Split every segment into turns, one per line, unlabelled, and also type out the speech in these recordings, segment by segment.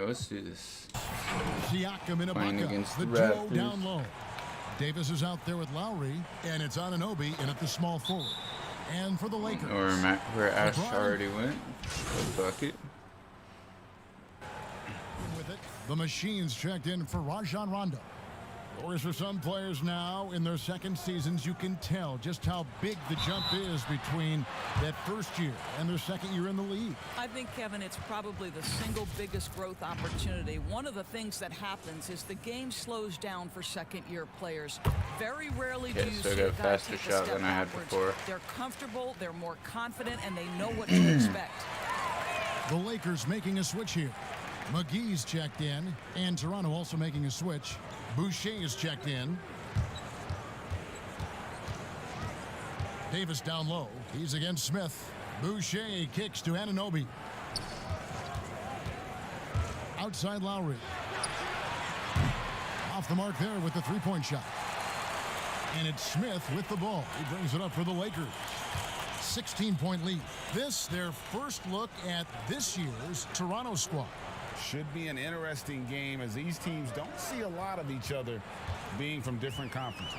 let's do this.
Siakam in a
Playing
bucket.
against
The
the
duo
Raptors.
down low. Davis is out there with Lowry, and it's Anunoby in at the small forward. And for the Lakers.
Or where Ash already went. A bucket.
With it, the Machines checked in for Rajon Rondo. Or for some players now in their second seasons, you can tell just how big the jump is between that first year and their second year in the league.
I think, Kevin, it's probably the single biggest growth opportunity. One of the things that happens is the game slows down for second-year players. Very rarely do you
So I
see
got
a
a
guy
faster
take a
shot
step
than I had
backwards.
before.
They're comfortable, they're more confident, and they know what to expect.
The Lakers making a switch here. McGee's checked in, and Toronto also making a switch. Boucher is checked in. Davis down low. He's against Smith. Boucher kicks to Anunoby. Outside Lowry. Off the mark there with the three-point shot. And it's Smith with the ball. He brings it up for the Lakers. 16-point lead. This, their first look at this year's Toronto squad.
Should be an interesting game as these teams don't see a lot of each other being from different conferences.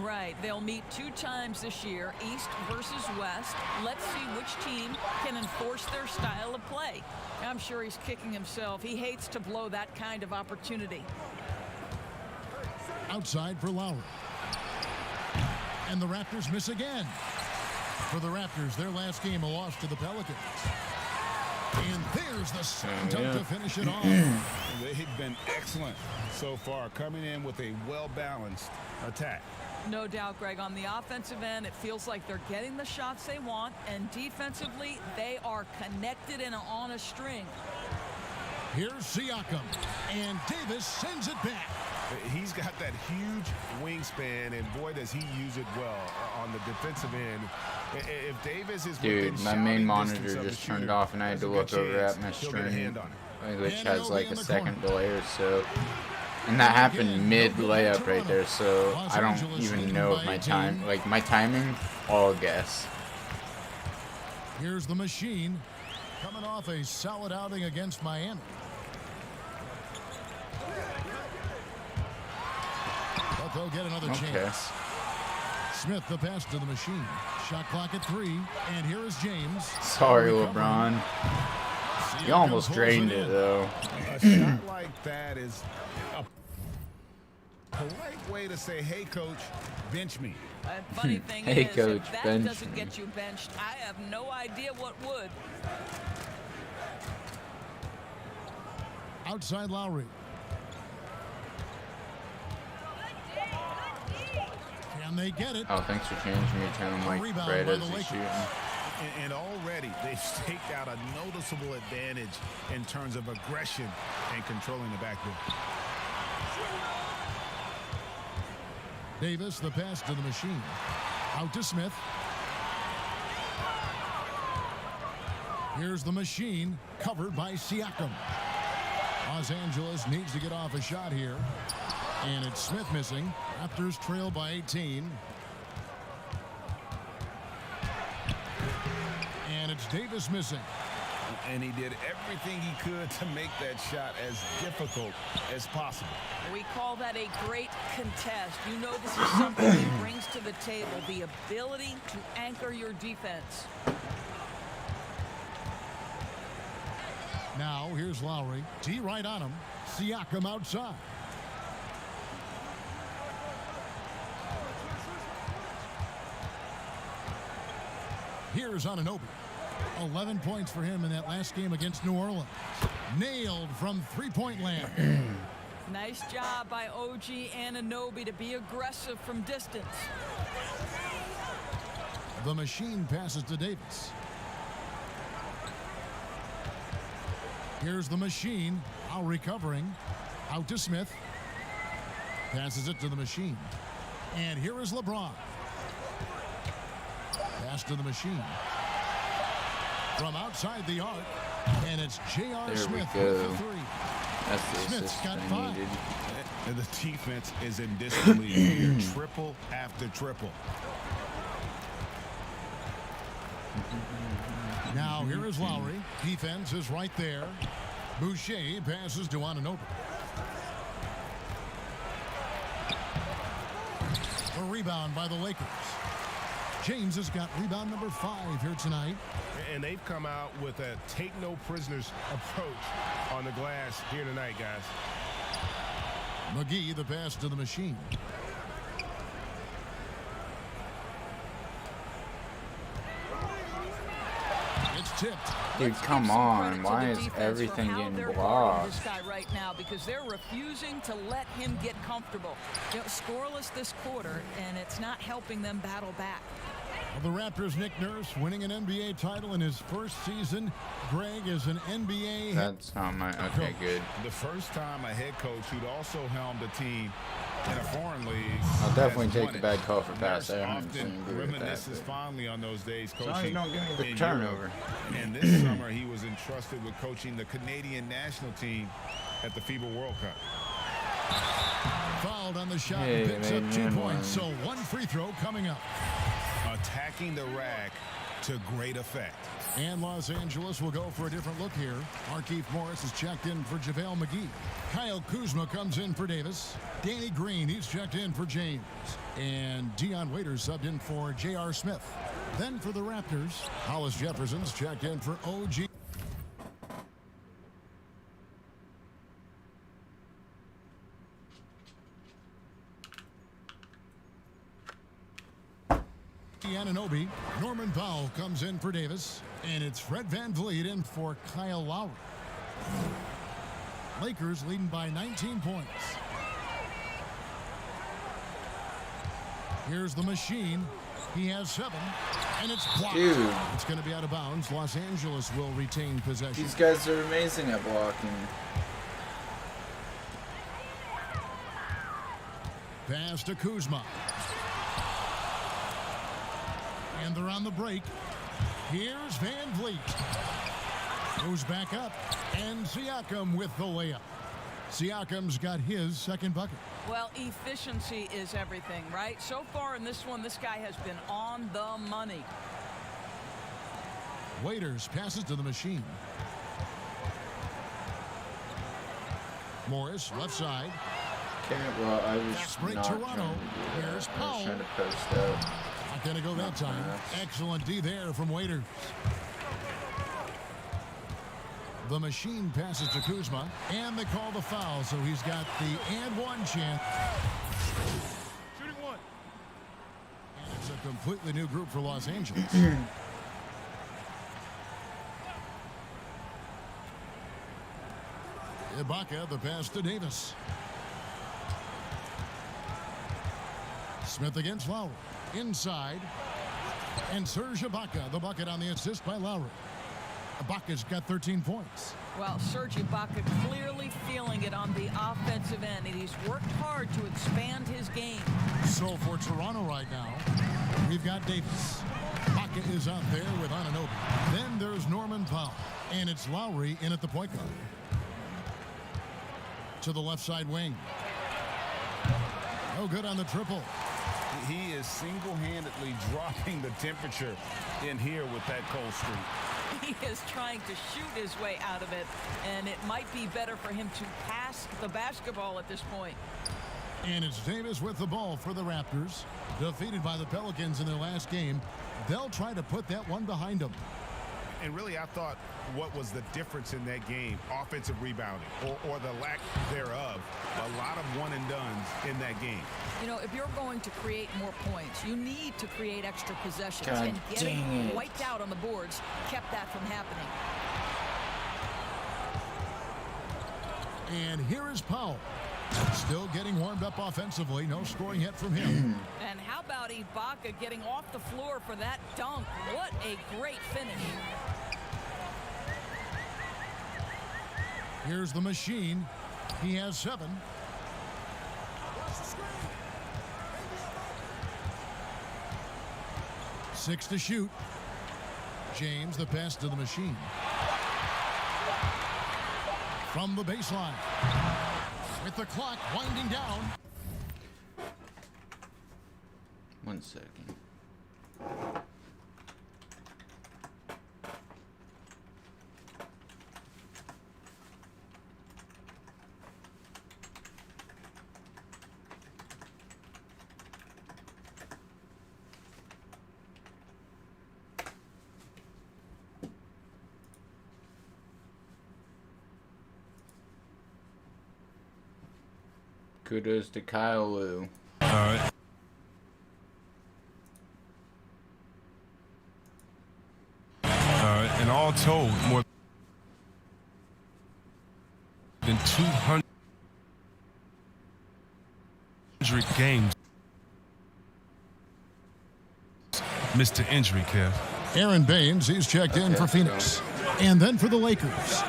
Right. They'll meet 2 times this year, East versus West. Let's see which team can enforce their style of play. I'm sure he's kicking himself. He hates to blow that kind of opportunity.
Outside for Lowry. And the Raptors miss again. For the Raptors, their last game, a loss to the Pelicans. And there's the second dunk to finish it off.
They've been excellent so far, coming in with a well-balanced attack.
No doubt, Greg. On the offensive end, it feels like they're getting the shots they want, and defensively, they are connected and on a string.
Here's Siakam, and Davis sends it back.
He's got that huge wingspan, and boy, does he use it well on the defensive end. If Davis is
Dude,
within
my main
shouting
monitor
distance of the
just turned
shooter,
off, and I had to
there's a
look
good
over
chance
at my
he'll get a
stream,
hand on it.
which has like a
in the
second
corner.
delay or so. And that happened mid layup right there, so I don't even know if my time, like my timing, all guess.
Here's the Machine coming off a solid outing against Miami. But they'll get another chance. Smith the pass to the Machine. Shot clock at 3, and here is James.
Sorry, LeBron. You almost drained it though.
A shot like that is a polite way to say, hey, coach, bench me.
Funny thing
Hey,
is,
coach,
if that
bench
doesn't
me.
get you benched, I have no idea what would.
Outside Lowry. Can they get it?
Oh, thanks for changing your channel mic
Rebound
right
by
as
the
you're
Lakers.
shooting.
And already they've staked out a noticeable advantage in terms of aggression and controlling the backboard.
Davis the pass to the Machine. Out to Smith. Here's the Machine covered by Siakam. Los Angeles needs to get off a shot here. And it's Smith missing. Raptors trail by 18. And it's Davis missing.
And he did everything he could to make that shot as difficult as possible.
We call that a great contest. You know this is something he brings to the table, the ability to anchor your defense.
Now here's Lowry. T right on him. Siakam outside. Here's Anunoby. 11 points for him in that last game against New Orleans. Nailed from three-point land.
Nice job by OG Anunoby to be aggressive from distance.
The Machine passes to Davis. Here's the Machine. Now recovering. Out to Smith. Passes it to the Machine. And here is LeBron. Pass to the Machine. From outside the arc. And it's J.R.
There
Smith
we
with
go.
the 3.
That's the
Smith's
assist
got
I
5.
needed.
And the defense is in disbelief here. Triple after triple.
Now here is Lowry. Defense is right there. Boucher passes to Anunoby. A rebound by the Lakers. James has got rebound number 5 here tonight.
And they've come out with a take-no-prisoners approach on the glass here tonight, guys.
McGee, the pass to the machine. It's tipped.
Dude, come on. Why is everything getting blocked?
This guy right now, because they're refusing to let him get comfortable. You know, scoreless this quarter, and it's not helping them battle back.
Well, the Raptors' Nick Nurse winning an NBA title in his first season. Greg is an NBA.
That's not my. Okay, good.
The first time a head coach who'd also helmed a team in a foreign league.
I'll definitely take the bad call for pass there.
Often reminisces fondly on those days coaching.
Don't give me the
in
turnover.
Europe. And this summer he was entrusted with coaching the Canadian national team at the FIBA World Cup.
Fouled on the shot
Hey,
and picks up 2
man,
points. So 1 free throw coming up.
Attacking the rack to great effect.
And Los Angeles will go for a different look here. Markieff Morris is checked in for JaVale McGee. Kyle Kuzma comes in for Davis. Danny Green, he's checked in for James. And Dion Waiters subbed in for J.R. Smith. Then for the Raptors, Hollis Jefferson's checked in for OG. Anunoby. Norman Powell comes in for Davis. And it's Fred VanVleet in for Kyle Lowry. Lakers leading by 19 points. Here's the machine. He has 7. And it's blocked.
Dude.
It's going to be out of bounds. Los Angeles will retain possession.
These guys are amazing at blocking.
Pass to Kuzma. And they're on the break. Here's VanVleet. Goes back up. And Siakam with the layup. Siakam's got his second bucket.
Well, efficiency is everything, right? So far in this one, this guy has been on the money.
Waiters passes to the machine. Morris, left side.
Okay, well, I was
Fast break,
not
Toronto.
trying to do that.
Here's
I was
Powell.
trying to post out.
Not going to go that time. Excellent D there from Waiters. The machine passes to Kuzma, and they call the foul, so he's got the and one chance.
Shooting one.
And it's a completely new group for Los Angeles. Ibaka, the pass to Davis. Smith against Lowry. Inside. And Serge Ibaka, the bucket on the assist by Lowry. Ibaka's got 13 points.
Well, Serge Ibaka clearly feeling it on the offensive end, and he's worked hard to expand his game.
So for Toronto right now, we've got Davis. Ibaka is out there with Anunoby. Then there's Norman Powell. And it's Lowry in at the point guard. To the left side wing. No good on the triple.
He is single-handedly dropping the temperature in here with that cold streak.
He is trying to shoot his way out of it, and it might be better for him to pass the basketball at this point.
And it's Davis with the ball for the Raptors. Defeated by the Pelicans in their last game. They'll try to put that one behind them.
And really, I thought what was the difference in that game, offensive rebounding, or the lack thereof, a lot of one-and-dones in that game.
You know, if you're going to create more points, you need to create extra possessions.
God
and
dang
getting
it.
wiped out on the boards kept that from happening.
And here is Powell. Still getting warmed up offensively. No scoring yet from him.
And how about Ibaka getting off the floor for that dunk? What a great finish.
Here's the machine. He has 7. Six to shoot. James, the pass to the machine. From the baseline. With the clock winding down.
1 second. Kudos to Kyle Lou.
And all told, more than 200 games. Mr. Injury, Kev.
Aaron Baines, he's checked in for Phoenix. And then for the Lakers.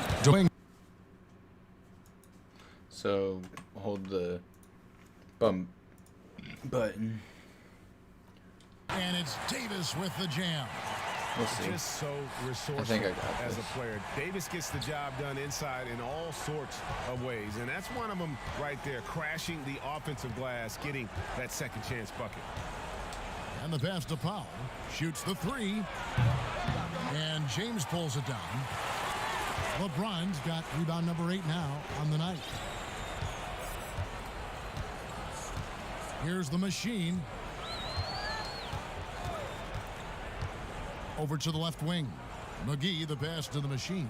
So hold the bump button.
And it's Davis with the jam.
We'll see.
Just so resourceful
I think I got
as
this.
a player. Davis gets the job done inside in all sorts of ways, and that's one of them right there, crashing the offensive glass, getting that second chance bucket.
And the pass to Powell. Shoots the three. And James pulls it down. LeBron's got rebound number 8 now on the night. Here's the machine. Over to the left wing. McGee, the pass to the machine.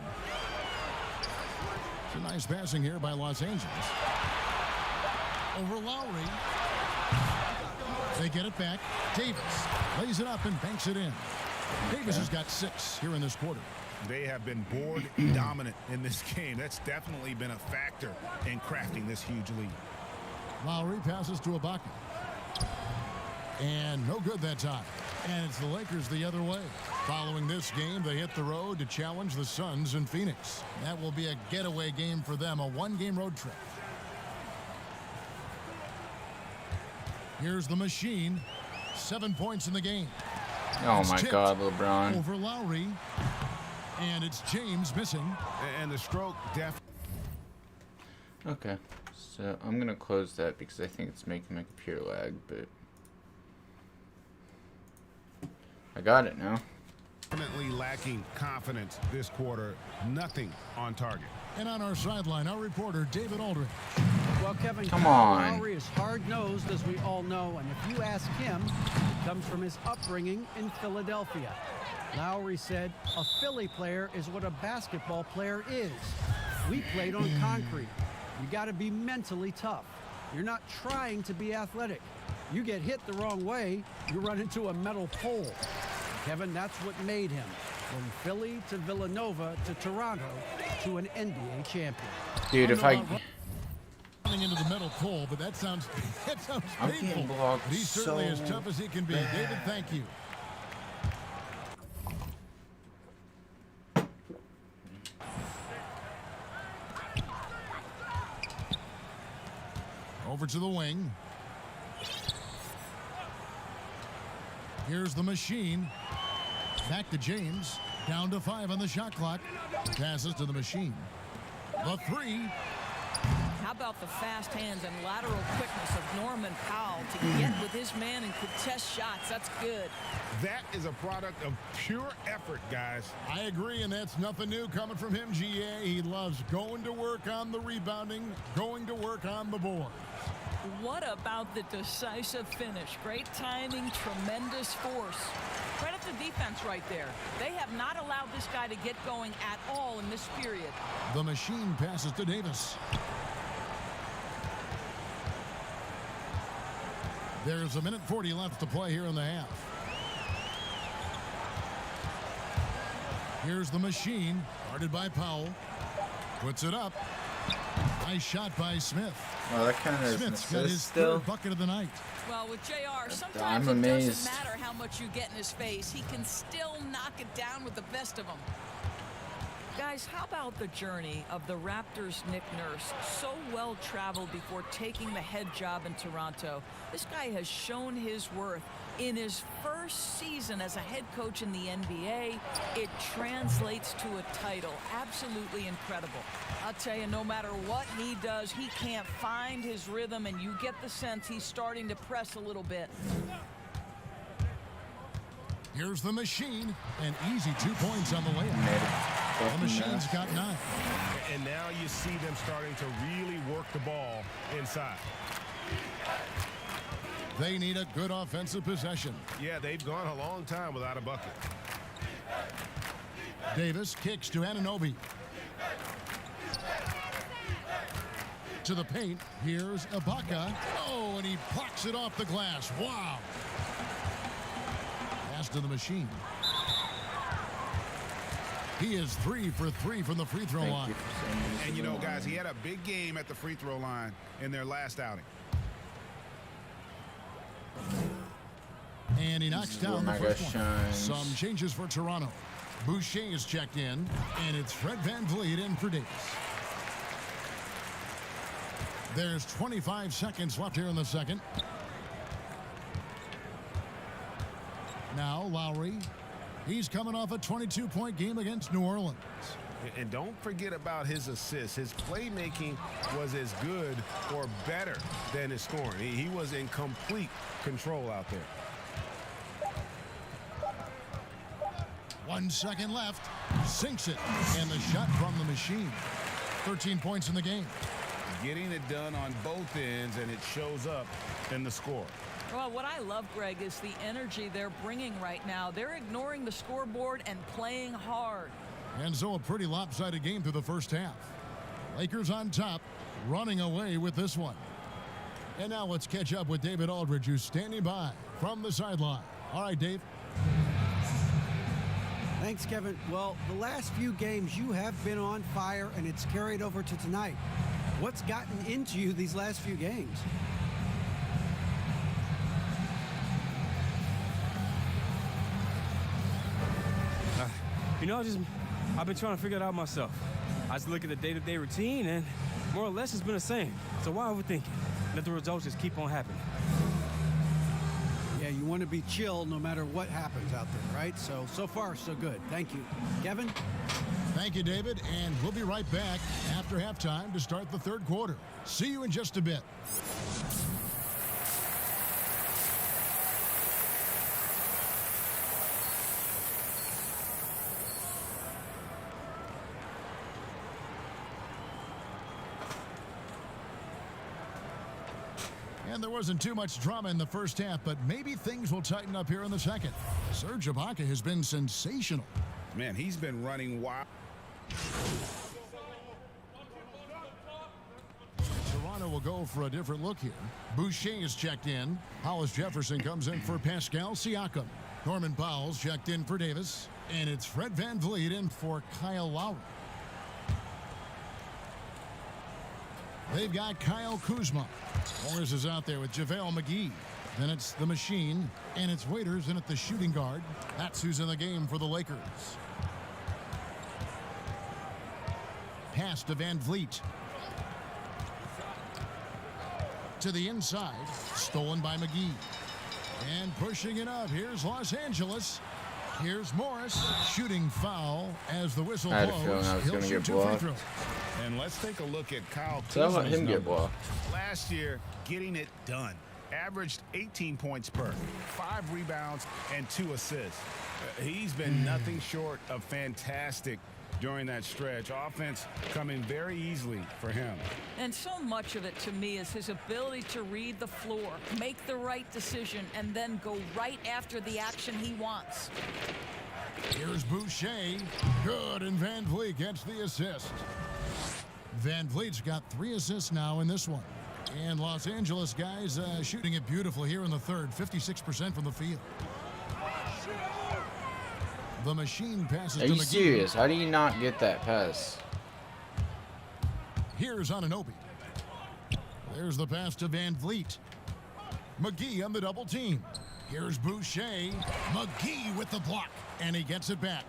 It's a nice passing here by Los Angeles. Over Lowry. They get it back. Davis lays it up and banks it in. Davis has got 6 here in this quarter.
They have been board dominant in this game. That's definitely been a factor in crafting this huge lead.
Lowry passes to Ibaka. And no good that time. And it's the Lakers the other way. Following this game, they hit the road to challenge the Suns in Phoenix. That will be a getaway game for them, a 1-game road trip. Here's the machine. 7 points in the game.
Oh
It's
my
tipped
God, LeBron.
over Lowry. And it's James missing.
And the stroke definitely.
Okay, so I'm gonna close that because I think it's making my computer lag, but I got it now.
Definitely lacking confidence this quarter. Nothing on target.
And on our sideline, our reporter, David Aldridge.
Well, Kevin,
Come
Kyle
on.
Lowry is hard-nosed, as we all know, and if you ask him, it comes from his upbringing in Philadelphia. Lowry said, a Philly player is what a basketball player is. We played on concrete. You got to be mentally tough. You're not trying to be athletic. You get hit the wrong way, you run into a metal pole. Kevin, that's what made him. From Philly to Villanova to Toronto to an NBA champion.
Dude, if I...
Running into the metal pole, but that sounds
I'm
painful.
getting blocked
But he's certainly as
so
tough as he can be. David, thank you. Over to the wing. Here's the machine. Back to James. Down to 5 on the shot clock. Passes to the machine. The three.
How about the fast hands and lateral quickness of Norman Powell to get with his man and contest shots? That's good.
That is a product of pure effort, guys.
I agree, and that's nothing new coming from him, GA. He loves going to work on the rebounding, going to work on the board.
What about the decisive finish? Great timing, tremendous force. Credit the defense right there. They have not allowed this guy to get going at all in this period.
The machine passes to Davis. There's 1:40 left to play here in the half. Here's the machine, guarded by Powell. Puts it up. Nice shot by Smith.
Well, that kind of is an
Smith's got his
assist still.
third bucket of the night.
Well, with JR, sometimes
I'm
it
amazed.
doesn't matter how much you get in his face. He can still knock it down with the best of them. Guys, how about the journey of the Raptors' Nick Nurse? So well traveled before taking the head job in Toronto. This guy has shown his worth. In his first season as a head coach in the NBA, it translates to a title. Absolutely incredible. I'll tell you, no matter what he does, he can't find his rhythm, and you get the sense he's starting to press a little bit.
Here's the machine. An easy 2 points on the layup. The machine's got 9.
And now you see them starting to really work the ball inside.
They need a good offensive possession.
Yeah, they've gone a long time without a bucket.
Davis kicks to Anunoby. To the paint. Here's Ibaka. Oh, and he blocks it off the glass. Wow. Pass to the machine. He is 3 for 3 from the free throw line.
And you know, guys, he had a big game at the free throw line in their last outing.
And he knocks down the first one. Some changes for Toronto. Boucher is checked in, and it's Fred VanVleet in for Davis. There's 25 seconds left here in the second. Now Lowry. He's coming off a 22-point game against New Orleans.
And don't forget about his assists. His playmaking was as good or better than his scoring. He was in complete control out there.
1 second left. Sinks it. And the shot from the machine. 13 points in the game.
Getting it done on both ends, and it shows up in the score.
Well, what I love, Greg, is the energy they're bringing right now. They're ignoring the scoreboard and playing hard.
And so a pretty lopsided game through the first half. Lakers on top, running away with this one. And now let's catch up with David Aldridge, who's standing by from the sideline. All right, Dave.
Thanks, Kevin. Well, the last few games you have been on fire, and it's carried over to tonight. What's gotten into you these last few games?
You know, I've been trying to figure it out myself. I just look at the day-to-day routine, and more or less it's been the same. So why overthink it? Let the results just keep on happening.
Yeah, you want to be chill no matter what happens out there, right? So far, so good. Thank you. Kevin?
Thank you, David. And we'll be right back after halftime to start the third quarter. See you in just a bit. And there wasn't too much drama in the first half, but maybe things will tighten up here in the second. Serge Ibaka has been sensational.
Man, he's been running wild.
Toronto will go for a different look here. Boucher is checked in. Hollis Jefferson comes in for Pascal Siakam. Norman Powell's checked in for Davis. And it's Fred VanVleet in for Kyle Lowry. They've got Kyle Kuzma. Morris is out there with JaVale McGee. Then it's the machine, and it's Waiters in at the shooting guard. That's who's in the game for the Lakers. Pass to VanVleet. To the inside, stolen by McGee. And pushing it up, here's Los Angeles. Here's Morris, shooting foul as the whistle blows.
I had a feeling I was going to get blocked.
And let's take a look at Kyle
So I let
Kuzma's
him get
numbers.
blocked.
Last year, getting it done. Averaged 18 points per, 5 rebounds, and 2 assists. He's been nothing short of fantastic during that stretch. Offense coming very easily for him.
And so much of it, to me, is his ability to read the floor, make the right decision, and then go right after the action he wants.
Here's Boucher. Good, and VanVleet gets the assist. VanVleet's got 3 assists now in this one. And Los Angeles guys shooting it beautiful here in the third, 56% from the field. The machine passes
Are
to
you
McGee.
serious? How do you not get that pass?
Here's Anunoby. There's the pass to VanVleet. McGee on the double team. Here's Boucher. McGee with the block. And he gets it back.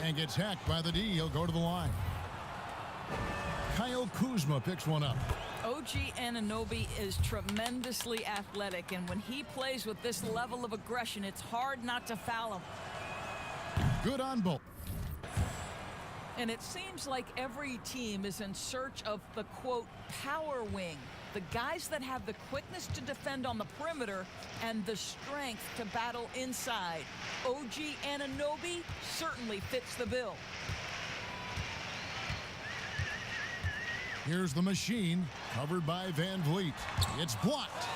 And gets hacked by the D. He'll go to the line. Kyle Kuzma picks one up.
OG Anunoby is tremendously athletic, and when he plays with this level of aggression, it's hard not to foul him.
Good on both.
And it seems like every team is in search of the, quote, power wing. The guys that have the quickness to defend on the perimeter and the strength to battle inside. OG Anunoby certainly fits the bill.
Here's the machine, covered by VanVleet. It's blocked.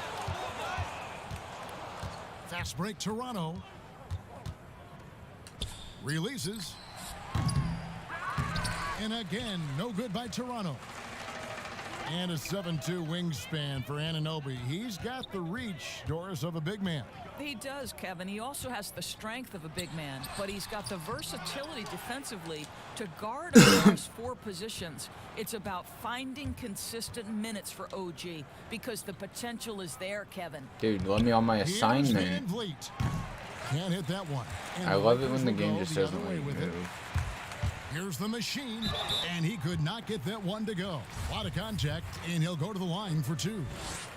Fast break, Toronto. Releases. And again, no good by Toronto. And a 7'2" wingspan for Anunoby. He's got the reach, Doris, of a big man.
He does, Kevin. He also has the strength of a big man, but he's got the versatility defensively to guard across 4 positions. It's about finding consistent minutes for OG because the potential is there, Kevin.
Dude, let me on my
Here's
assignment.
Van Vliet. Can't hit that one. And
I
the
love it
Lakers
when the
will
game
go
just
the
doesn't
other
let
way
you
with it.
move.
Here's the machine, and he could not get that one to go. A lot of contact, and he'll go to the line for 2.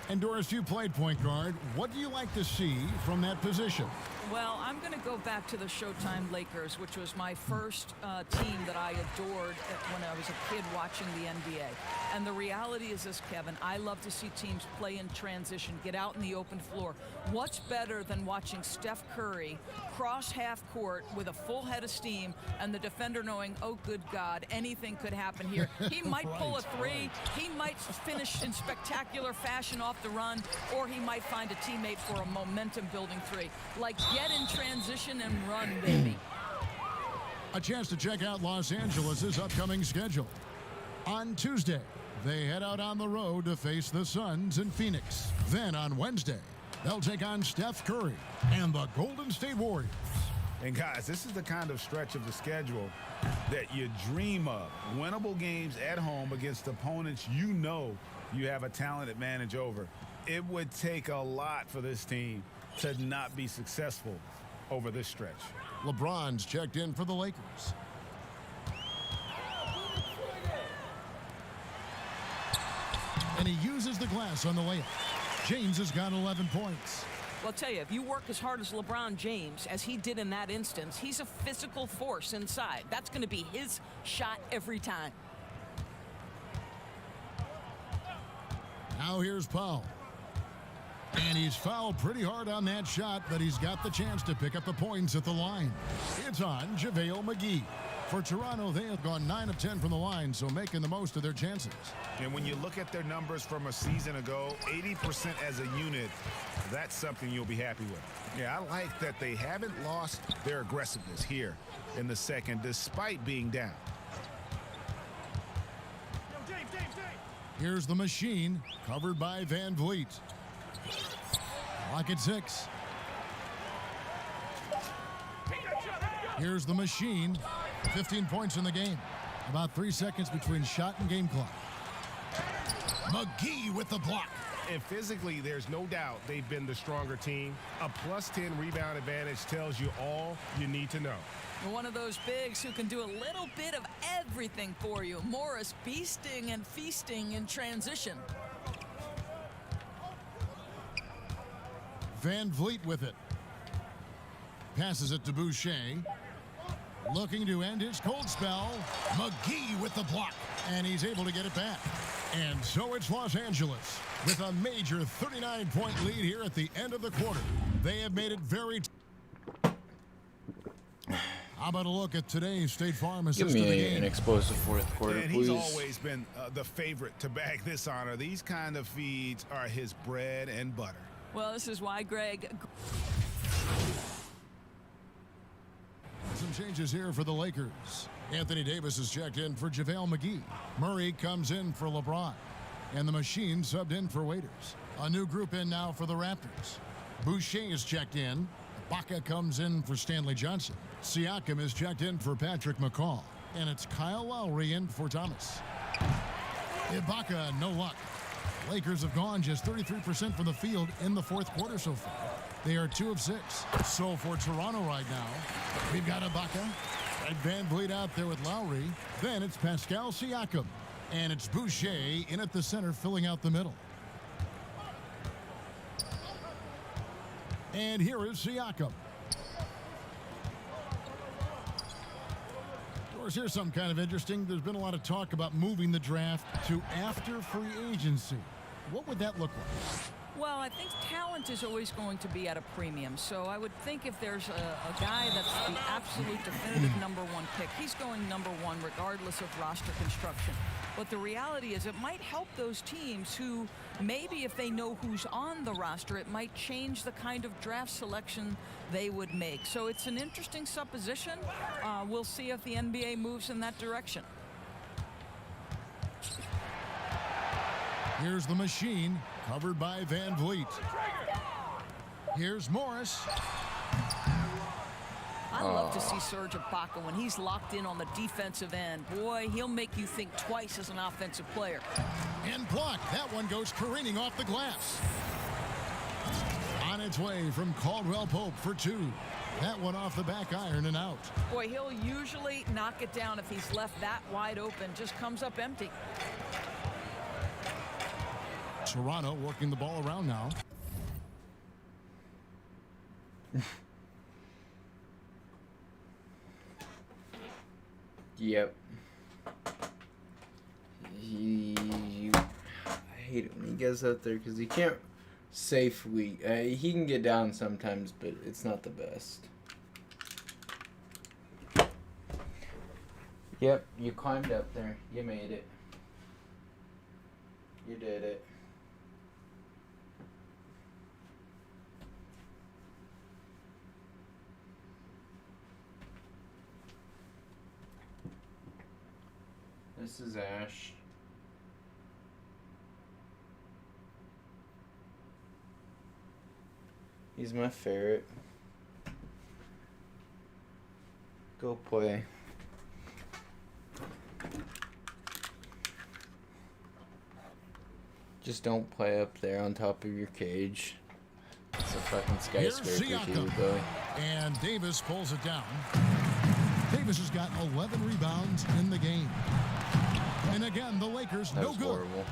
And Doris, you played point guard. What do you like to see from that position?
Well, I'm going to go back to the Showtime Lakers, which was my first team that I adored when I was a kid watching the NBA. And the reality is this, Kevin, I love to see teams play in transition, get out in the open floor. What's better than watching Steph Curry cross half court with a full head of steam and the defender knowing, oh, good God, anything could happen here. He might pull a 3, he might finish in spectacular fashion off the run, or he might find a teammate for a momentum-building 3. Like, get in transition and run, baby.
A chance to check out Los Angeles' upcoming schedule. On Tuesday, they head out on the road to face the Suns in Phoenix. Then on Wednesday, they'll take on Steph Curry and the Golden State Warriors.
And guys, this is the kind of stretch of the schedule that you dream of. Winnable games at home against opponents you know you have a talent advantage over. It would take a lot for this team to not be successful over this stretch.
LeBron's checked in for the Lakers. And he uses the glass on the layup. James has got 11 points.
Well, I'll tell you, if you work as hard as LeBron James, as he did in that instance, he's a physical force inside. That's going to be his shot every time.
Now here's Powell. And he's fouled pretty hard on that shot, but he's got the chance to pick up the points at the line. It's on JaVale McGee. For Toronto, they have gone 9 of 10 from the line, so making the most of their chances.
And when you look at their numbers from a season ago, 80% as a unit, that's something you'll be happy with. Yeah, I like that they haven't lost their aggressiveness here in the second, despite being down.
Here's the machine, covered by Van Vliet. Clock at 6. Here's the machine. 15 points in the game. About 3 seconds between shot and game clock. McGee with the block.
And physically, there's no doubt they've been the stronger team. A +10 rebound advantage tells you all you need to know.
One of those bigs who can do a little bit of everything for you. Morris beasting and feasting in transition.
Van Vliet with it. Passes it to Boucher. Looking to end his cold spell. McGee with the block. And he's able to get it back. And so it's Los Angeles with a major 39-point lead here at the end of the quarter. They have made it very... How about a look at today's State Farm assist
Give
of the
me
game?
an explosive fourth quarter,
And
please.
he's always been the favorite to bag this honor. These kind of feeds are his bread and butter.
Well, this is why, Greg.
Some changes here for the Lakers. Anthony Davis is checked in for JaVale McGee. Murray comes in for LeBron. And the machine subbed in for Waiters. A new group in now for the Raptors. Boucher is checked in. Ibaka comes in for Stanley Johnson. Siakam is checked in for Patrick McCaw. And it's Kyle Lowry in for Thomas. Ibaka, no luck. Lakers have gone just 33% from the field in the fourth quarter so far. They are 2 of 6. So for Toronto right now, we've got Ibaka and Van Vliet out there with Lowry. Then it's Pascal Siakam. And it's Boucher in at the center, filling out the middle. And here is Siakam. Of course, here's something kind of interesting. There's been a lot of talk about moving the draft to after free agency. What would that look like?
Well, I think talent is always going to be at a premium. So I would think if there's a guy that's the absolute definitive #1 pick, he's going #1 regardless of roster construction. But the reality is it might help those teams who maybe if they know who's on the roster, it might change the kind of draft selection they would make. So it's an interesting supposition. We'll see if the NBA moves in that direction.
Here's the machine, covered by Van Vliet. Here's Morris.
I love to see Serge Ibaka when he's locked in on the defensive end. Boy, he'll make you think twice as an offensive player.
And blocked. That one goes careening off the glass. On its way from Caldwell Pope for two. That one off the back iron and out.
Boy, he'll usually knock it down if he's left that wide open. Just comes up empty.
Toronto working the ball around now.
Yep. I hate it when he gets out there because he can't safely. He can get down sometimes, but it's not the best. Yep, you climbed up there. You made it. You did it. This is Ash. He's my favorite. Go play. Just don't play up there on top of your cage. It's a fucking skyscraper to you, boy.
And Davis pulls it down. Davis has got 11 rebounds in the game. And again, the Lakers,
That
no
was
good.
horrible.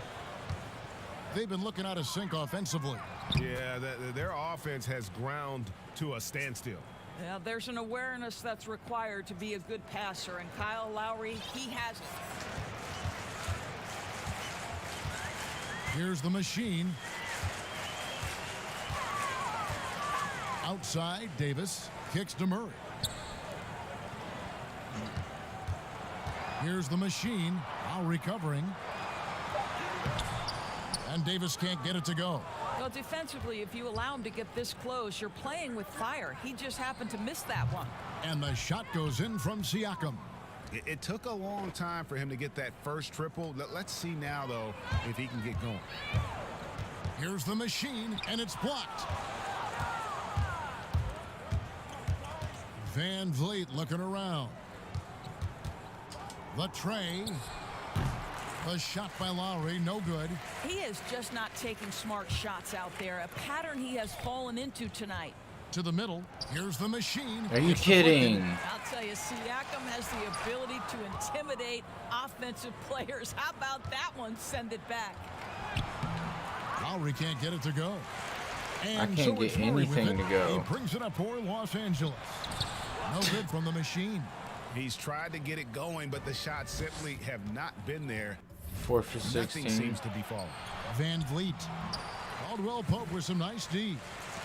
They've been looking out of sync offensively.
Yeah, their offense has ground to a standstill.
Yeah, there's an awareness that's required to be a good passer, and Kyle Lowry, he has it.
Here's the machine. Outside, Davis kicks to Murray. Here's the machine, now recovering. And Davis can't get it to go.
Well, defensively, if you allow him to get this close, you're playing with fire. He just happened to miss that one.
And the shot goes in from Siakam.
It took a long time for him to get that first triple. Let's see now, though, if he can get going.
Here's the machine, and it's blocked. Van Vliet looking around. The tray. The shot by Lowry, no good.
He is just not taking smart shots out there, a pattern he has fallen into tonight.
To the middle, here's the machine.
Are you
It's
kidding?
deflected.
I'll tell you, Siakam has the ability to intimidate offensive players. How about that one? Send it back.
Lowry can't get it to go. And
I can't
so
get
it's Murray with
anything
it.
to go.
He brings it up for Los Angeles. No good from the machine.
He's tried to get it going, but the shots simply have not been there.
4 for
Nothing
16.
seems to be falling.
Van Vliet. Caldwell Pope with some nice D.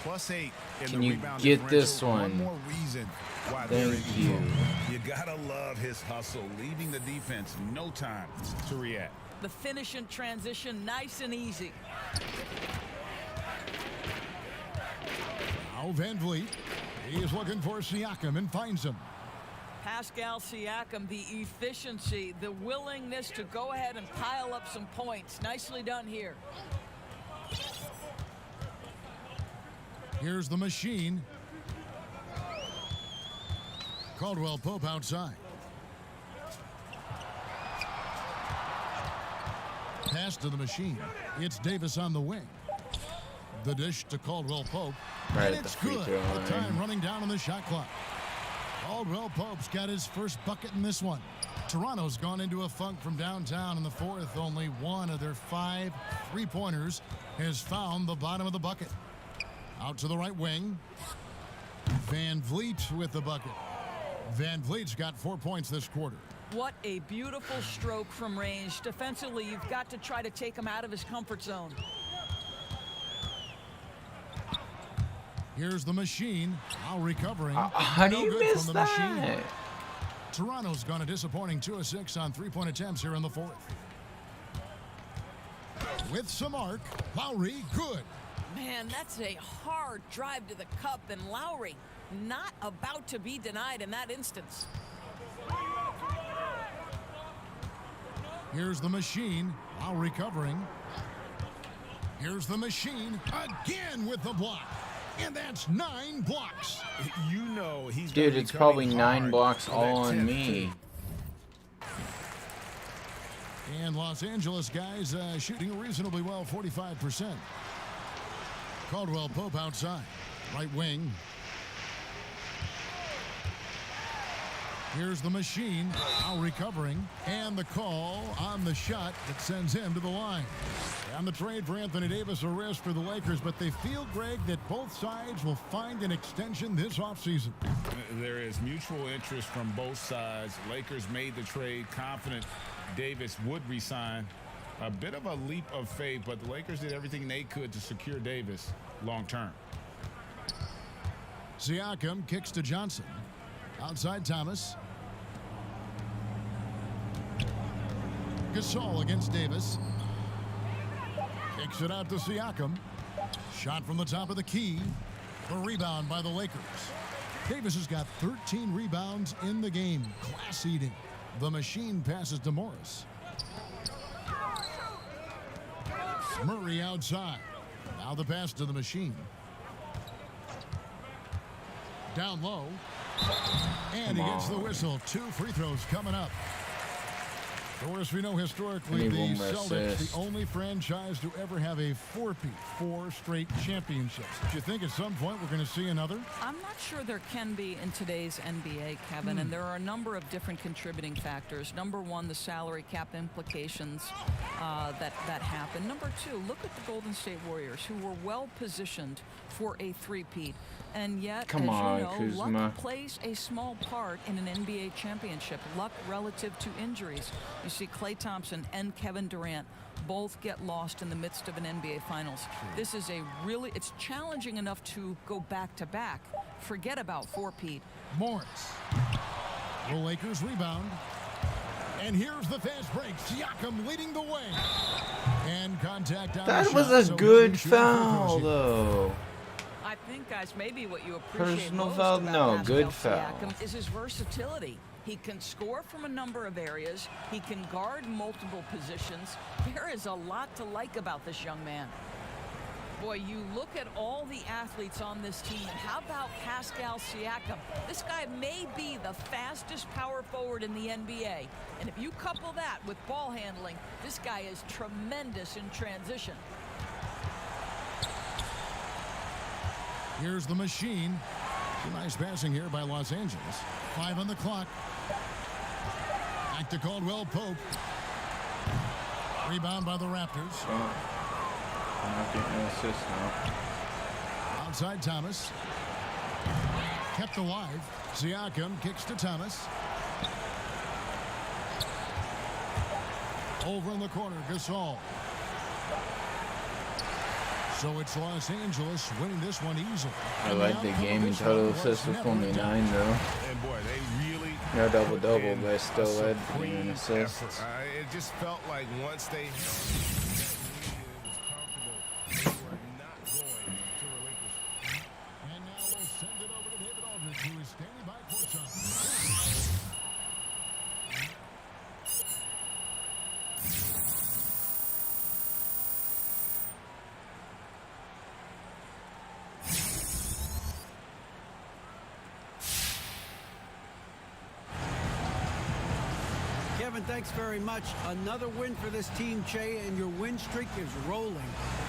+8 in
Can
the
you
rebound
get
differential.
this one?
One more reason why they're in
Thank
control.
you.
You gotta love his hustle, leaving the defense no time to react.
The finish and transition, nice and easy.
Now Van Vliet. He is looking for Siakam and finds him.
Pascal Siakam, the efficiency, the willingness to go ahead and pile up some points. Nicely done here.
Here's the machine. Caldwell Pope outside. Pass to the machine. It's Davis on the wing. The dish to Caldwell Pope.
Right
And
at the
it's
free
good.
throw
The
line.
time running down on the shot clock. Caldwell Pope's got his first bucket in this one. Toronto's gone into a funk from downtown in the fourth. Only one of their 5 3-pointers has found the bottom of the bucket. Out to the right wing. Van Vliet with the bucket. Van Vliet's got 4 points this quarter.
What a beautiful stroke from range. Defensively, you've got to try to take him out of his comfort zone.
Here's the machine. Now recovering.
How do
No
you
good
miss
from the machine.
that?
Toronto's gone a disappointing 2 of 6 on 3-point attempts here in the fourth. With some arc, Lowry, good.
Man, that's a hard drive to the cup, and Lowry not about to be denied in that instance.
Here's the machine. Now recovering. Here's the machine again with the block. And that's 9 blocks.
You know he's
Dude, it's probably 9 blocks all on me.
And Los Angeles guys shooting reasonably well, 45%. Caldwell Pope outside. Right wing. Here's the machine, now recovering, and the call on the shot that sends him to the line. And the trade for Anthony Davis, a risk for the Lakers, but they feel, Greg, that both sides will find an extension this offseason.
There is mutual interest from both sides. Lakers made the trade confident Davis would resign. A bit of a leap of faith, but the Lakers did everything they could to secure Davis long term.
Siakam kicks to Johnson. Outside Thomas. Gasol against Davis. Kicks it out to Siakam. Shot from the top of the key. The rebound by the Lakers. Davis has got 13 rebounds in the game. Class eating. The machine passes to Morris. Murray outside. Now the pass to the machine. Down low. And he gets the whistle. 2 free throws coming up. Of course, we know historically the Celtics, the only franchise to ever have a 4-peat, 4 straight championships. Do you think at some point we're going to see another?
I'm not sure there can be in today's NBA, Kevin, and there are a number of different contributing factors. Number one, the salary cap implications that happen. Number two, look at the Golden State Warriors, who were well positioned for a 3-peat. And yet, as you know, luck plays a small part in an NBA championship. Luck relative to injuries. You see Klay Thompson and Kevin Durant both get lost in the midst of an NBA Finals. This is it's challenging enough to go back-to-back. Forget about 4-peat.
Morris. The Lakers rebound. And here's the fast break. Siakam leading the way. And contact on
That
the
was
shot,
a good foul, though.
I think, guys, maybe what you appreciate
Personal
most
foul?
about
No,
Pascal
good foul.
Siakam is his versatility. He can score from a number of areas. He can guard multiple positions. There is a lot to like about this young man. Boy, you look at all the athletes on this team, and how about Pascal Siakam? This guy may be the fastest power forward in the NBA. And if you couple that with ball handling, this guy is tremendous in transition.
Here's the machine. Nice passing here by Los Angeles. 5 on the clock. Back to Caldwell Pope. Rebound by the Raptors.
I'm not getting an assist now.
Outside Thomas. Kept alive. Siakam kicks to Thomas. Over in the corner, Gasol. So it's Los Angeles winning this one easily.
I like the game in total assists with only 9, though.
And boy, they really
No double-double, but I still led in assists.
It just felt like once they
And now we'll send it over to David Aldridge, who is standing by courtside.
Kevin, thanks very much. Another win for this team, Che, and your win streak is rolling.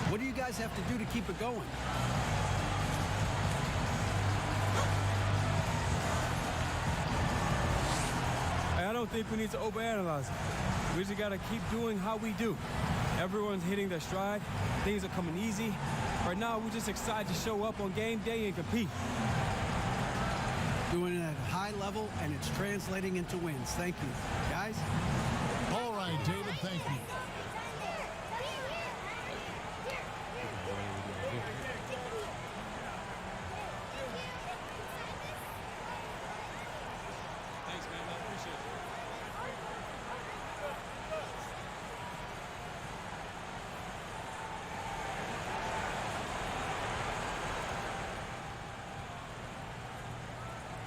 What do you guys have to do to keep it going?
I don't think we need to overanalyze it. We just got to keep doing how we do. Everyone's hitting their stride. Things are coming easy. Right now, we're just excited to show up on game day and compete.
Doing it at a high level, and it's translating into wins. Thank you. Guys?
All right, David, thank you.
Thanks, man. I appreciate it.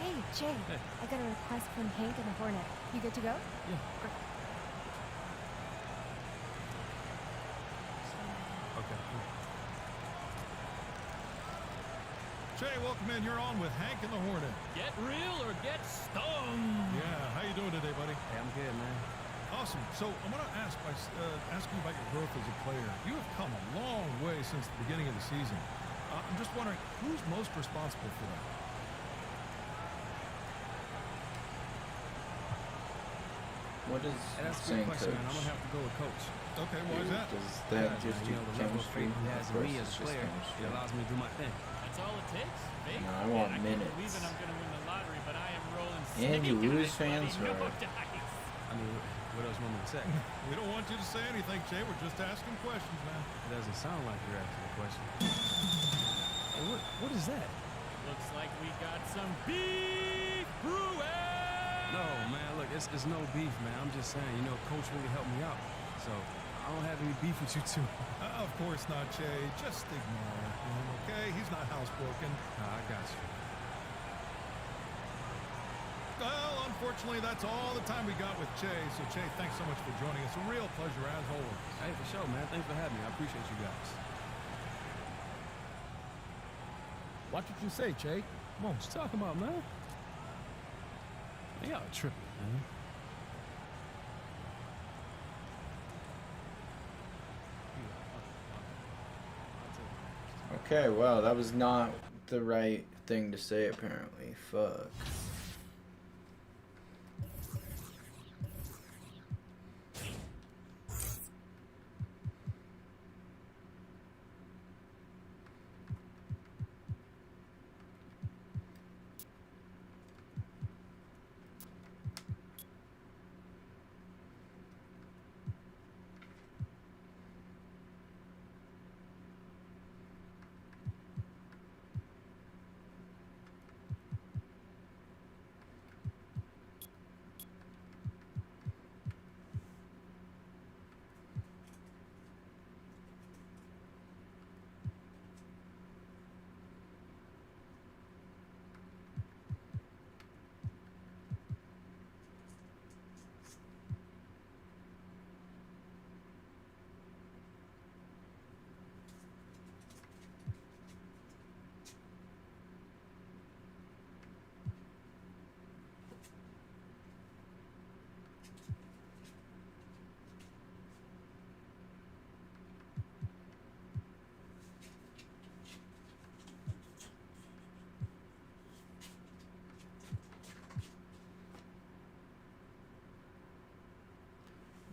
Hey, Jay. I got a request from Hank and the Hornet. You good to go?
Yeah. Okay. Cool.
Jay, welcome in. You're on with Hank and the Hornet.
Get real or get stung.
Yeah, how you doing today, buddy?
Hey, I'm good, man.
Awesome. So I want to ask you about your growth as a player. You have come a long way since the beginning of the season. I'm just wondering, who's most responsible for that?
What is
That's a
saying
good question,
coach?
man. I'm going to have to go with coach.
Okay, why is that?
Does that just do
the level of
chemistry
faith he has in me
versus
as a
just
player,
chemistry?
it allows me to do my thing.
That's all it takes. Faith.
No, I want
I can't
minutes.
believe it. I'm going to win the lottery, but I am rolling.
And you
snake
lose
eyes, buddy.
fans,
No
or-
dice.
I mean, what else you want me to say?
We don't want you to say anything, Jay. We're just asking questions, man.
It doesn't sound like you're asking a question. Hey, what is that?
Looks like we got some beef brewing.
No, man, look, it's no beef, man. I'm just saying, you know, coach really helped me out. So I don't have any beef with you two.
Of course not, Jay. Just ignore him, okay? He's not housebroken.
I got you.
Well, unfortunately, that's all the time we got with Jay. So, Jay, thanks so much for joining us. A real pleasure, as always.
Hey, for sure, man. Thanks for having me. I appreciate you guys.
Watch what you say, Jay.
Come on, what you talking about, man? Y'all tripping, man.
Okay, well, that was not the right thing to say, apparently. Fuck.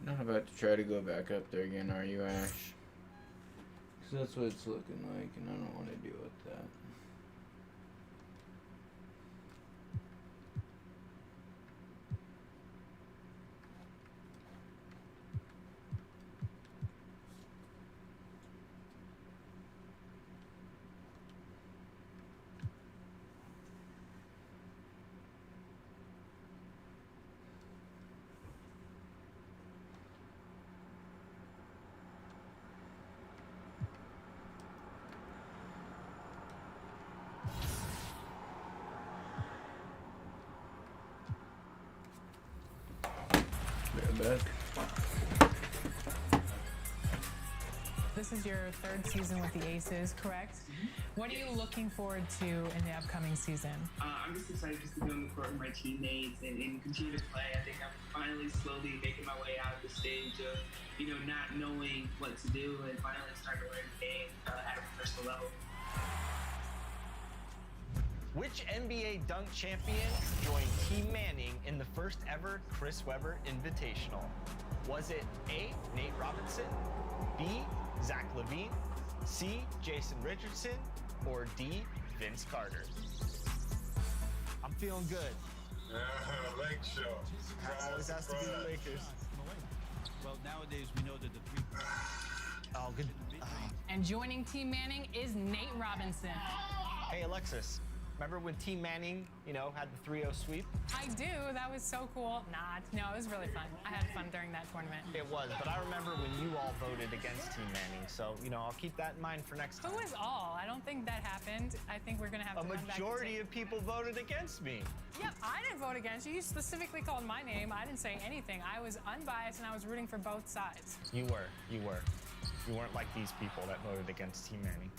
Not about to try to go back up there again, are you, Ash? Because that's what it's looking like, and I don't want to deal with that. Back.
This is your third season with the Aces, correct? What are you looking forward to in the upcoming season?
I'm just excited just to be on the court with my teammates and continue to play. I think I'm finally slowly making my way out of the stage of, not knowing what to do and finally starting to learn the game at a personal level.
Which NBA dunk champion joined Team Manning in the first ever Chris Webber Invitational? Was it A, Nate Robinson, B, Zach LaVine, C, Jason Richardson, or D, Vince Carter? I'm feeling good.
Lake show.
Always has to be the Lakers.
Well, nowadays we know that the three.
Oh, good.
And joining Team Manning is Nate Robinson.
Hey, Alexis. Remember when Team Manning, had the 3-0 sweep?
I do. That was so cool. No, it was really fun. I had fun during that tournament.
It was, but I remember when you all voted against Team Manning. So, I'll keep that in mind for next time.
Who was all? I don't think that happened. I think we're going to have to
A majority of people voted against me.
Yep, I didn't vote against you. You specifically called my name. I didn't say anything. I was unbiased and I was rooting for both sides.
You were. You weren't like these people that voted against Team Manning.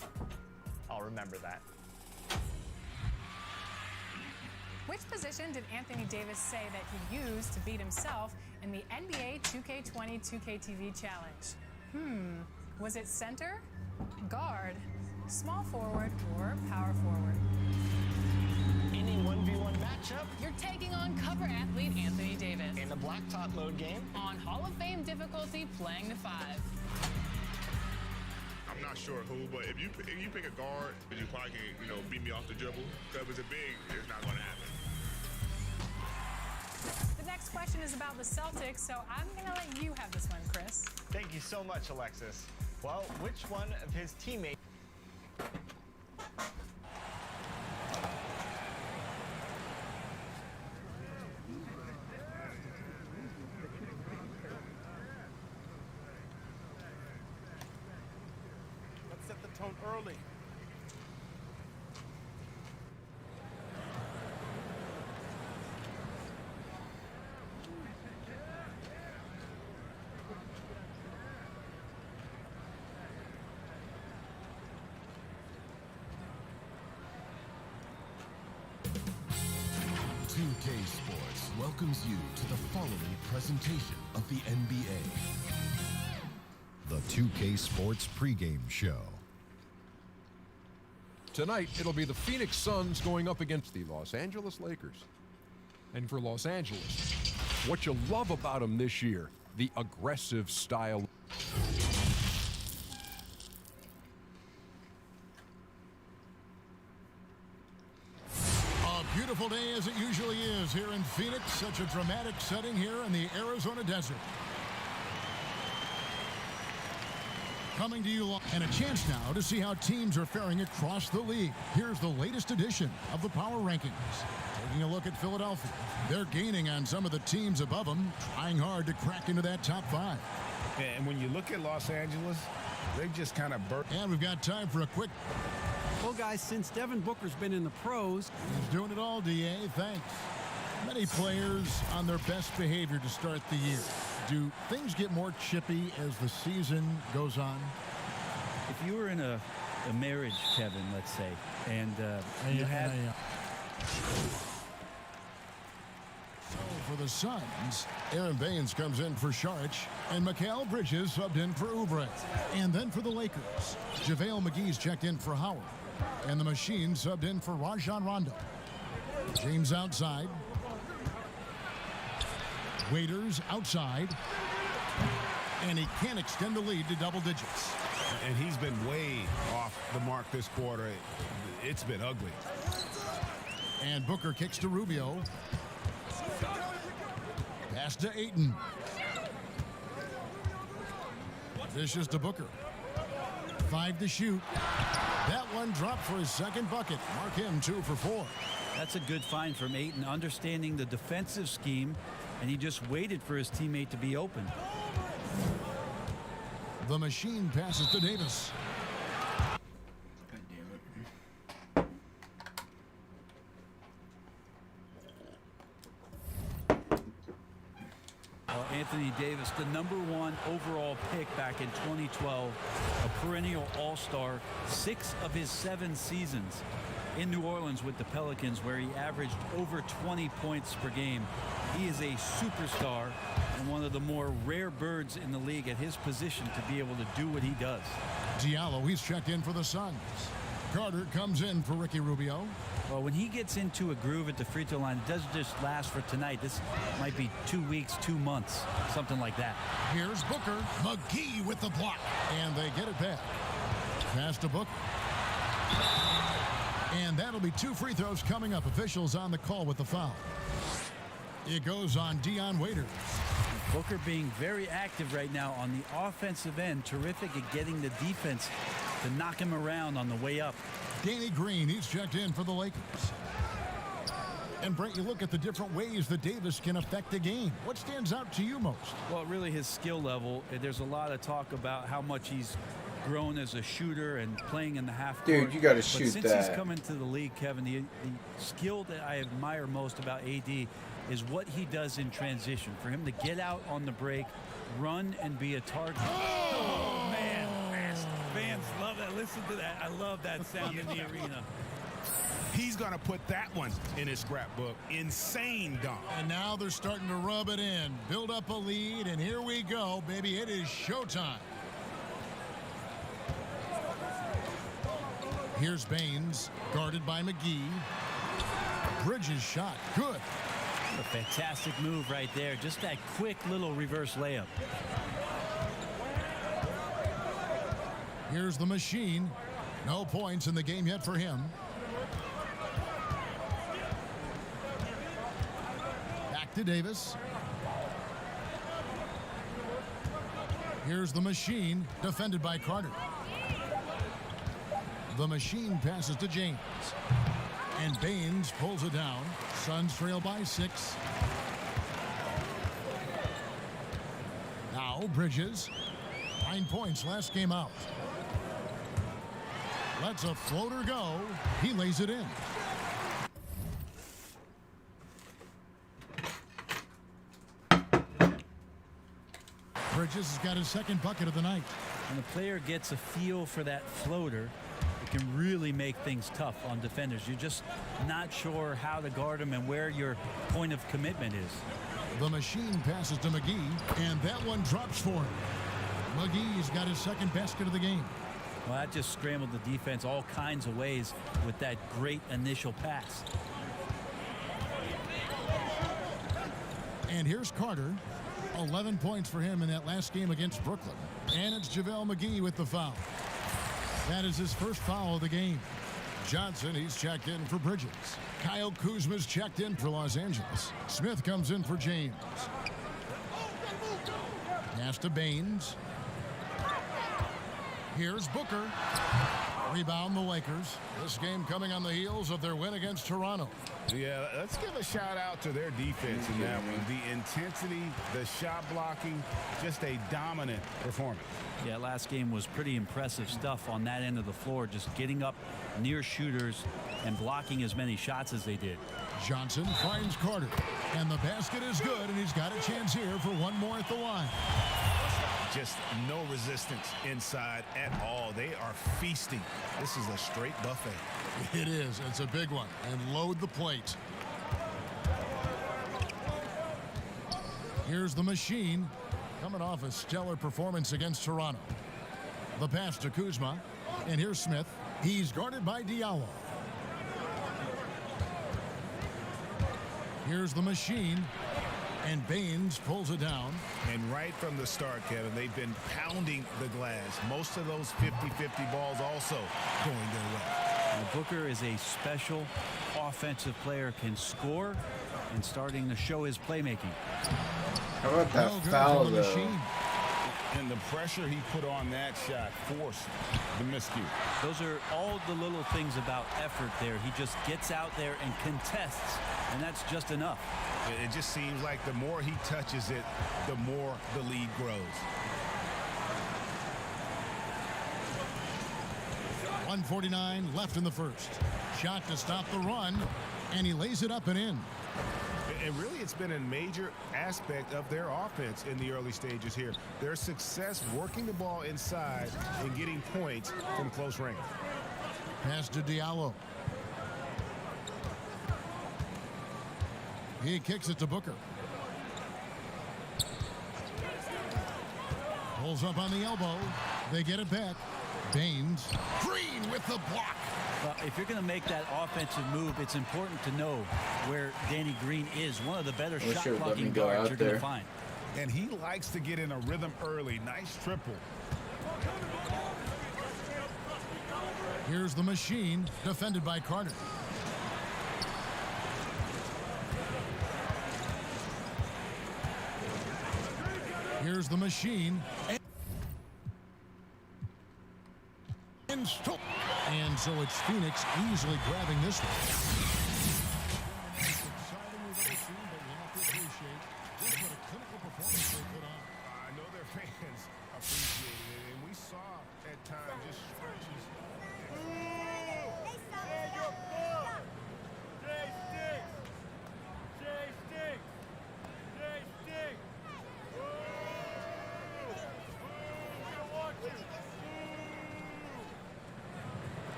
I'll remember that.
Which position did Anthony Davis say that he used to beat himself in the NBA 2K20 2K-TV challenge? Was it center, guard, small forward, or power forward?
In a 1v1 matchup,
You're taking on cover athlete Anthony Davis.
in the blacktop mode game,
On Hall of Fame difficulty, playing to 5.
I'm not sure who, but if you pick a guard, you probably can, beat me off the dribble. Because if it's a big, it's not going to happen.
The next question is about the Celtics, so I'm going to let you have this one, Chris.
thank you so much, Alexis. Well, which one of his teammates
Let's set the tone early.
Sports welcomes you to the following presentation of the NBA. The 2K Sports pregame show.
Tonight, it'll be the Phoenix Suns going up against the Los Angeles Lakers. And for Los Angeles, what you love about them this year, the aggressive style.
Beautiful day as it usually is here in Phoenix. Such a dramatic setting here in the Arizona desert. Coming to you and a chance now to see how teams are faring across the league. Here's the latest edition of the Power Rankings. Taking a look at Philadelphia. They're gaining on some of the teams above them, trying hard to crack into that top 5.
And when you look at Los Angeles, they've just kind of burnt.
And we've got time for a quick.
Well, guys, since Devin Booker's been in the pros,
he's doing it all, DA. Thanks. Many players on their best behavior to start the year. Do things get more chippy as the season goes on?
If you were in a marriage, Kevin, let's say, and you had...
So for the Suns, Aaron Baines comes in for Saric, and Mikal Bridges subbed in for Oubre. And then for the Lakers, JaVale McGee's checked in for Howard, and the Machine subbed in for Rajon Rondo. James outside. Waiters outside. And he can't extend the lead to double digits.
And he's been way off the mark this quarter. It's been ugly.
And Booker kicks to Rubio. Pass to Ayton. Dishes to Booker. 5 to shoot. That one dropped for his second bucket. Mark him 2 for 4.
That's a good find from Ayton, understanding the defensive scheme, and he just waited for his teammate to be open.
The Machine passes to Davis.
Anthony Davis, the #1 overall pick back in 2012, a perennial all-star, 6 of his 7 seasons in New Orleans with the Pelicans, where he averaged over 20 points per game. He is a superstar and one of the more rare birds in the league at his position to be able to do what he does.
Diallo, he's checked in for the Suns. Carter comes in for Ricky Rubio.
Well, when he gets into a groove at the free throw line, it doesn't just last for tonight. This might be 2 weeks, 2 months, something like that.
Here's Booker. McGee with the block. And they get it back. Pass to Booker. And that'll be 2 free throws coming up. Officials on the call with the foul. It goes on Dion Waiters.
Booker being very active right now on the offensive end. Terrific at getting the defense to knock him around on the way up.
Danny Green, he's checked in for the Lakers. And Brent, you look at the different ways that Davis can affect a game. What stands out to you most?
Well, really his skill level. There's a lot of talk about how much he's grown as a shooter and playing in the half court.
Dude, you got to
but
shoot
since
that.
He's come into the league, Kevin, the skill that I admire most about AD is what he does in transition. For him to get out on the break, run, and be a target. Oh, man. Fans love that. Listen to that. I love that sound in the arena.
He's going to put that one in his scrapbook. Insane dunk.
And now they're starting to rub it in, build up a lead, and here we go, baby. It is showtime. Here's Baines, guarded by McGee. Bridges shot, good.
A fantastic move right there. Just that quick little reverse layup.
Here's the machine. No points in the game yet for him. Back to Davis. Here's the machine, defended by Carter. The machine passes to James. And Baines pulls it down. Suns trail by 6. Now Bridges. 9 points last game out. Lets a floater go. He lays it in. Bridges has got his second bucket of the night.
When a player gets a feel for that floater, it can really make things tough on defenders. You're just not sure how to guard them and where your point of commitment is.
The machine passes to McGee, and that one drops for him. McGee's got his second basket of the game.
Well, that just scrambled the defense all kinds of ways with that great initial pass.
And here's Carter. 11 points for him in that last game against Brooklyn. And it's JaVale McGee with the foul. That is his first foul of the game. Johnson, he's checked in for Bridges. Kyle Kuzma's checked in for Los Angeles. Smith comes in for James. Pass to Baines. Here's Booker. Rebound the Lakers. This game coming on the heels of their win against Toronto.
Yeah, let's give a shout out to their defense in that one. The intensity, the shot blocking, just a dominant performance.
Yeah, last game was pretty impressive stuff on that end of the floor, just getting up near shooters and blocking as many shots as they did.
Johnson finds Carter, and the basket is good, and he's got a chance here for one more at the line.
Just no resistance inside at all. They are feasting. This is a straight buffet.
It is. It's a big one. And load the plate. Here's the machine, coming off a stellar performance against Toronto. The pass to Kuzma. And here's Smith. He's guarded by Diallo. Here's the machine. And Baines pulls it down.
And right from the start, Kevin, they've been pounding the glass. Most of those 50-50 balls also going their way.
Now, Booker is a special offensive player, can score, and starting to show his playmaking.
How about that foul, though?
Machine.
And the pressure he put on that shot forced the miscue.
Those are all the little things about effort there. He just gets out there and contests, and that's just enough.
It just seems like the more he touches it, the more the lead grows.
1:49 left in the first. Shot to stop the run, and he lays it up and in.
And really, it's been a major aspect of their offense in the early stages here. Their success working the ball inside and getting points from close range.
Pass to Diallo. He kicks it to Booker. Pulls up on the elbow. They get it back. Baines. Green with the block.
Well, if you're going to make that offensive move, it's important to know where Danny Green is. One of the better shot blocking guards you're going to find.
And he likes to get in a rhythm early. Nice triple.
Here's the machine, defended by Carter. Here's the machine. And so it's Phoenix easily grabbing this one.